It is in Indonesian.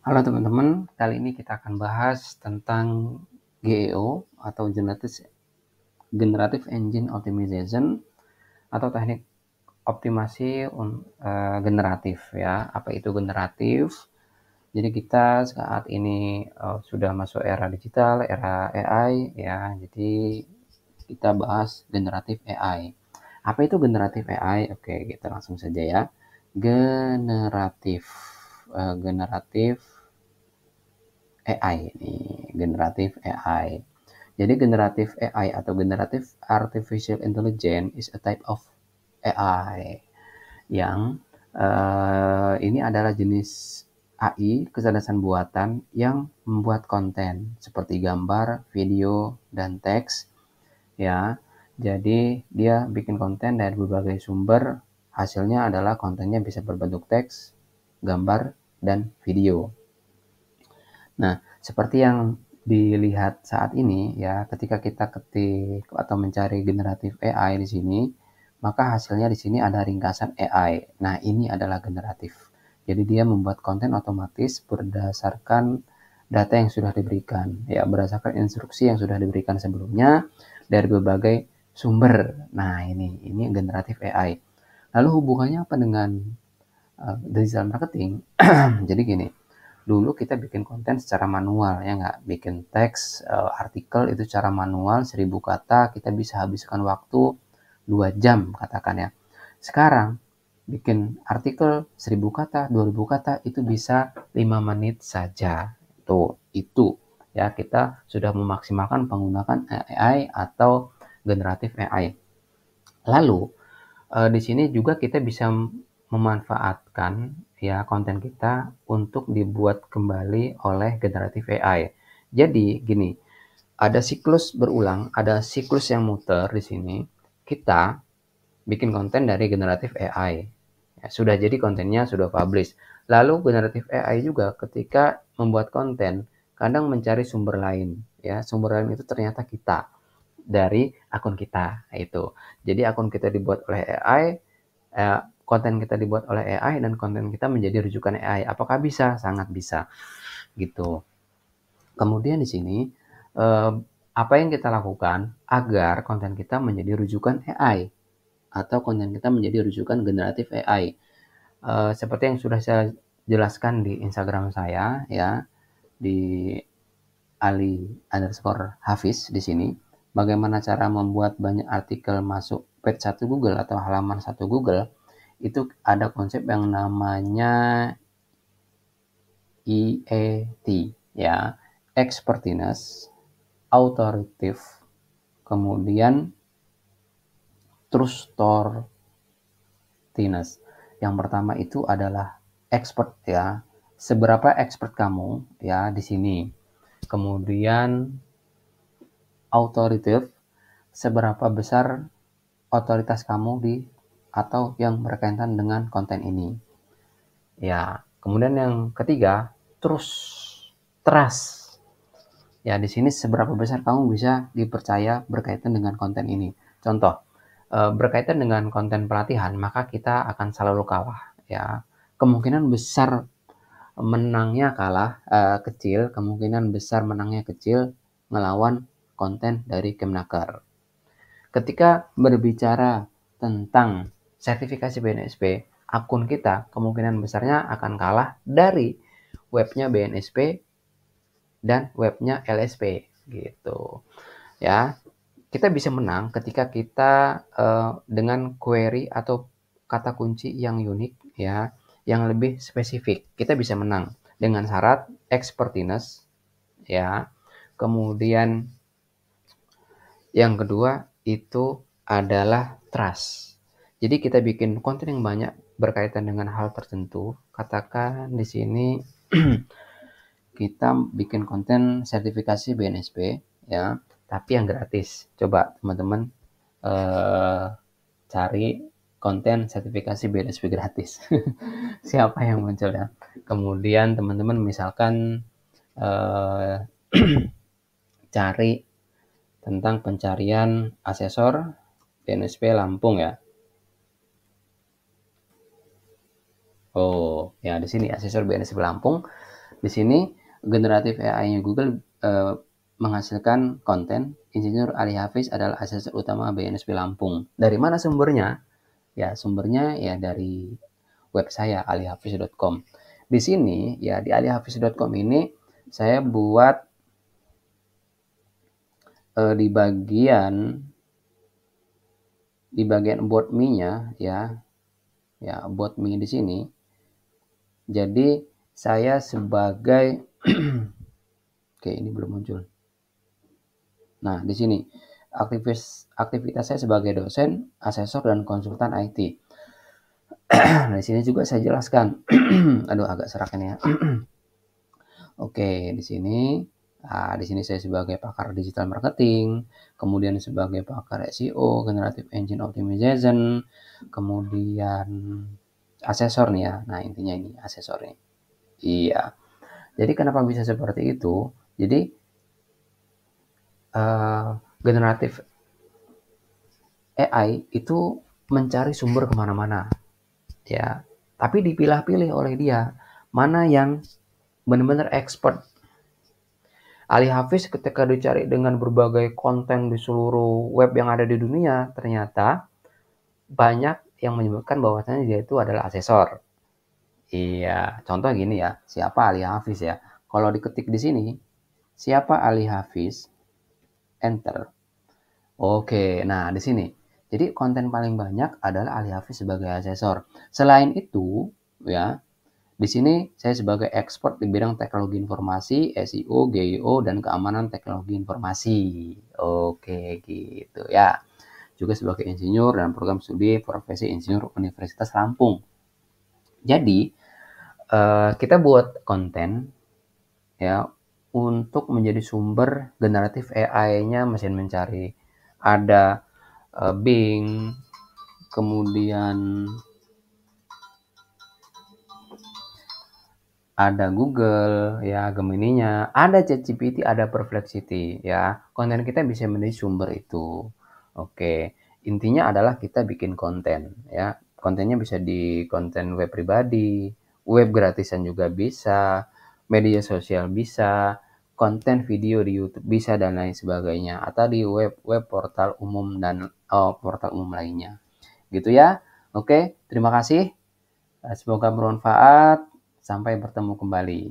Halo teman-teman, kali ini kita akan bahas tentang GEO atau Generative Engine Optimization atau teknik optimasi generatif ya. Apa itu generatif? Jadi kita saat ini sudah masuk era digital, era AI ya. Jadi kita bahas generatif AI. Apa itu generatif AI? Oke, kita langsung saja ya. Generatif generatif AI ini, generatif AI. Jadi generatif AI atau generative artificial intelligence is a type of AI yang ini adalah jenis AI kecerdasan buatan yang membuat konten seperti gambar, video, dan teks ya. Jadi dia bikin konten dari berbagai sumber, hasilnya adalah kontennya bisa berbentuk teks, gambar, dan video. Nah, seperti yang dilihat saat ini ya, ketika kita ketik atau mencari generatif AI di sini, maka hasilnya di sini ada ringkasan AI. Nah, ini adalah generatif. Jadi dia membuat konten otomatis berdasarkan data yang sudah diberikan, ya, berdasarkan instruksi yang sudah diberikan sebelumnya dari berbagai sumber. Nah, ini generatif AI. Lalu hubungannya apa dengan digital marketing? Jadi gini, dulu kita bikin konten secara manual ya nggak, bikin teks artikel itu secara manual 1000 kata kita bisa habiskan waktu 2 jam katakan ya. Sekarang bikin artikel 1000 kata 2000 kata itu bisa 5 menit saja. Itu ya, kita sudah memaksimalkan penggunaan AI atau generatif AI. Lalu di sini juga kita bisa memanfaatkan ya konten kita untuk dibuat kembali oleh generatif AI. Jadi gini, ada siklus berulang, ada siklus yang muter di sini. Kita bikin konten dari generatif AI. Ya, sudah jadi kontennya sudah publish. Lalu generatif AI juga ketika membuat konten kadang mencari sumber lain. Ya, sumber lain itu ternyata kita dari akun kita itu. Jadi akun kita dibuat oleh AI, konten kita dibuat oleh AI dan konten kita menjadi rujukan AI. Apakah bisa? Sangat bisa gitu. Kemudian di sini apa yang kita lakukan agar konten kita menjadi rujukan AI atau konten kita menjadi rujukan generatif AI? Seperti yang sudah saya jelaskan di Instagram saya ya, di Ali_Hafiz di sini. Bagaimana cara membuat banyak artikel masuk page 1 Google atau halaman 1 Google, itu ada konsep yang namanya EAT ya, expertness, authoritative, kemudian trustworthiness. Yang pertama itu adalah expert ya, seberapa expert kamu ya di sini. Kemudian authoritative, seberapa besar otoritas kamu di atau yang berkaitan dengan konten ini. Ya, kemudian yang ketiga, trust. Ya, di sini seberapa besar kamu bisa dipercaya berkaitan dengan konten ini. Contoh, berkaitan dengan konten pelatihan, maka kita akan selalu kalah. Ya, kemungkinan besar menangnya kalah kecil, kemungkinan besar menangnya kecil ngelawan konten dari Kemnaker. Ketika berbicara tentang sertifikasi BNSP, akun kita kemungkinan besarnya akan kalah dari webnya BNSP dan webnya LSP gitu. Ya, kita bisa menang ketika kita dengan query atau kata kunci yang unik ya, yang lebih spesifik. Kita bisa menang dengan syarat expertness ya. Kemudian yang kedua itu adalah trust. Jadi kita bikin konten yang banyak berkaitan dengan hal tertentu. Katakan di sini kita bikin konten sertifikasi BNSP ya, tapi yang gratis. Coba teman-teman cari konten sertifikasi BNSP gratis. Siapa yang muncul ya? Kemudian teman-teman misalkan eh, cari tentang pencarian asesor BNSP Lampung ya. Oh, ya di sini asesor BNSP Lampung. Di sini generatif AI-nya Google menghasilkan konten. Insinyur Ali Hafiz adalah asesor utama BNSP Lampung. Dari mana sumbernya? Ya, sumbernya ya dari web saya alihafiz.com. Di sini ya di alihafiz.com ini saya buat di bagian about me-nya ya about me di sini. Jadi saya sebagai oke, ini belum muncul. Nah, di sini aktivitas saya sebagai dosen, asesor dan konsultan IT. Nah, di sini juga saya jelaskan. Aduh, agak serak ini ya. Oke, di sini saya sebagai pakar digital marketing, kemudian sebagai pakar SEO, generative engine optimization, kemudian asesor nih ya. Nah, intinya ini asesornya. Iya. Jadi kenapa bisa seperti itu? Jadi generatif AI itu mencari sumber kemana-mana, ya. Tapi dipilah-pilih oleh dia mana yang benar-benar expert. Ali Hafiz ketika dicari dengan berbagai konten di seluruh web yang ada di dunia, ternyata banyak yang menyebutkan bahwasanya dia itu adalah asesor. Iya, contoh gini ya, siapa Ali Hafiz ya? Kalau diketik di sini, siapa Ali Hafiz? Enter. Oke, nah di sini. Jadi konten paling banyak adalah Ali Hafiz sebagai asesor. Selain itu, ya, di sini saya sebagai expert di bidang teknologi informasi, SEO, GEO, dan keamanan teknologi informasi. Oke, gitu ya. Juga sebagai insinyur dan program studi profesi insinyur Universitas Lampung. Jadi, kita buat konten ya untuk menjadi sumber generatif AI-nya mesin mencari. Ada Bing, kemudian ada Google ya Gemini-nya, ada ChatGPT, ada Perplexity ya. Konten kita bisa menjadi sumber itu. Oke, intinya adalah kita bikin konten ya. Kontennya bisa di konten web pribadi, web gratisan juga bisa, media sosial bisa, konten video di YouTube bisa dan lain sebagainya atau di web portal umum dan portal umum lainnya. Gitu ya. Oke, terima kasih. Semoga bermanfaat. Sampai bertemu kembali.